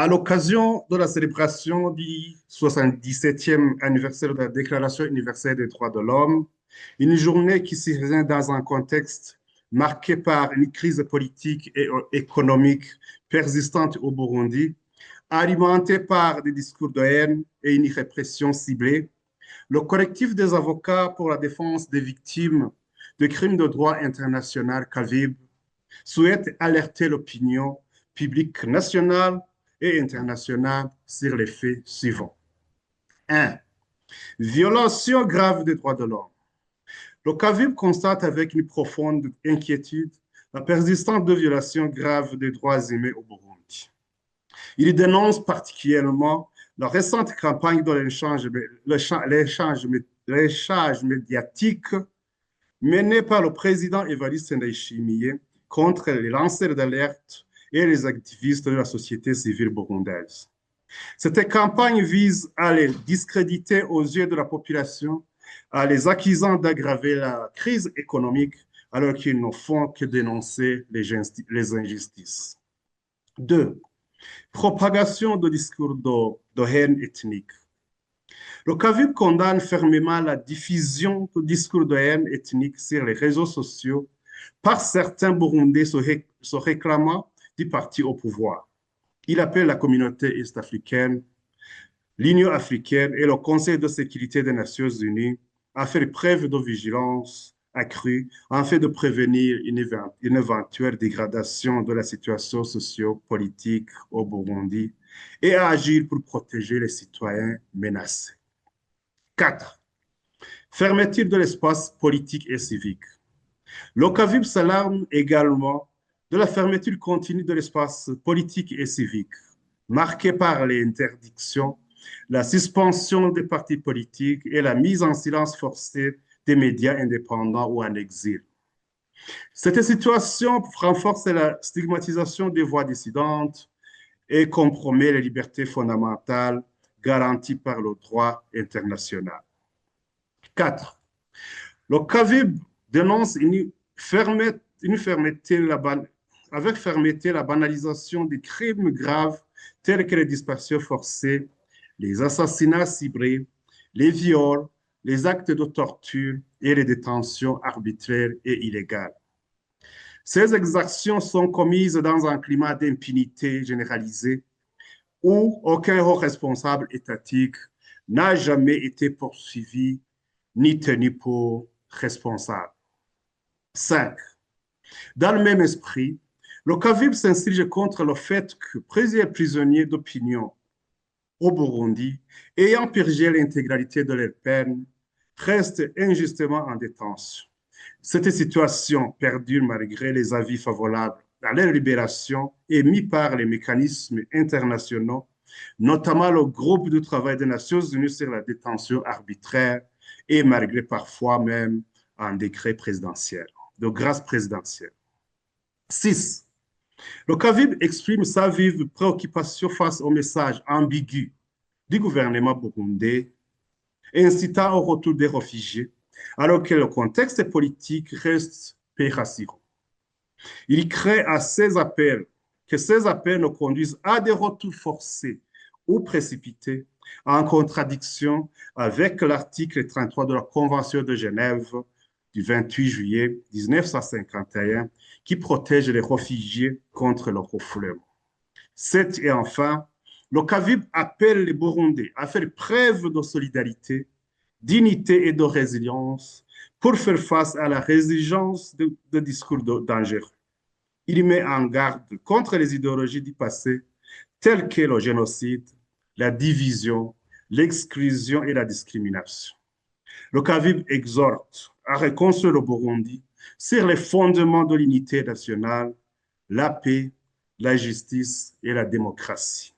À l'occasion de la célébration du 77e anniversaire de la Déclaration universelle des droits de l'homme, une journée qui survient dans un contexte marqué par une crise politique et économique persistante au Burundi, alimentée par des discours de haine et une répression ciblée, le collectif des avocats pour la défense des victimes de crimes de droit international, CAVIB, souhaite alerter l'opinion publique nationale et internationale sur les faits suivants. 1. Violation grave des droits de l'homme. Le CAVIB constate avec une profonde inquiétude la persistance de violations graves des droits humains au Burundi. Il dénonce particulièrement la récente campagne de l'échange médiatique menée par le président Évariste Ndayishimiye contre les lanceurs d'alerte et les activistes de la société civile burundaise. Cette campagne vise à les discréditer aux yeux de la population, en les accusant d'aggraver la crise économique alors qu'ils ne font que dénoncer les injustices. 2. Propagation de discours de haine ethnique. Le CAVIB condamne fermement la diffusion de discours de haine ethnique sur les réseaux sociaux par certains Burundais se réclamant du parti au pouvoir. Il appelle la communauté est-africaine, l'Union africaine et le Conseil de sécurité des Nations unies à faire preuve de vigilance accrue afin de prévenir une éventuelle dégradation de la situation socio-politique au Burundi et à agir pour protéger les citoyens menacés. 4. Fermeture de l'espace politique et civique. Le CAVIB s'alarme également de la fermeture continue de l'espace politique et civique, marquée par les interdictions, la suspension des partis politiques et la mise en silence forcée des médias indépendants ou en exil. Cette situation renforce la stigmatisation des voix dissidentes et compromet les libertés fondamentales garanties par le droit international. 4. Le CAVIB dénonce avec fermeté la banalisation des crimes graves tels que les disparitions forcées, les assassinats ciblés, les viols, les actes de torture et les détentions arbitraires et illégales. Ces exactions sont commises dans un climat d'impunité généralisée où aucun haut responsable étatique n'a jamais été poursuivi ni tenu pour responsable. 5. Dans le même esprit, le CAVIB s'insurge contre le fait que plusieurs prisonniers d'opinion au Burundi, ayant purgé l'intégralité de leur peine, restent injustement en détention. Cette situation perdure malgré les avis favorables à leur libération émis par les mécanismes internationaux, notamment le groupe de travail des Nations Unies sur la détention arbitraire et malgré parfois même un décret présidentiel, de grâce présidentielle. 6. Le CAVIB exprime sa vive préoccupation face au message ambigu du gouvernement burundais incitant au retour des réfugiés, alors que le contexte politique reste peu rassurant. Il craint que ces appels ne conduisent à des retours forcés ou précipités, en contradiction avec l'article 33 de la Convention de Genève du 28 juillet 1951 qui protège les réfugiés contre le refoulement. 7. Et enfin, le CAVIB appelle les Burundais à faire preuve de solidarité, d'unité et de résilience pour faire face à la résilience de discours dangereux. Il met en garde contre les idéologies du passé telles que le génocide, la division, l'exclusion et la discrimination. Le CAVIB exhorte à reconstruire le Burundi sur les fondements de l'unité nationale, la paix, la justice et la démocratie.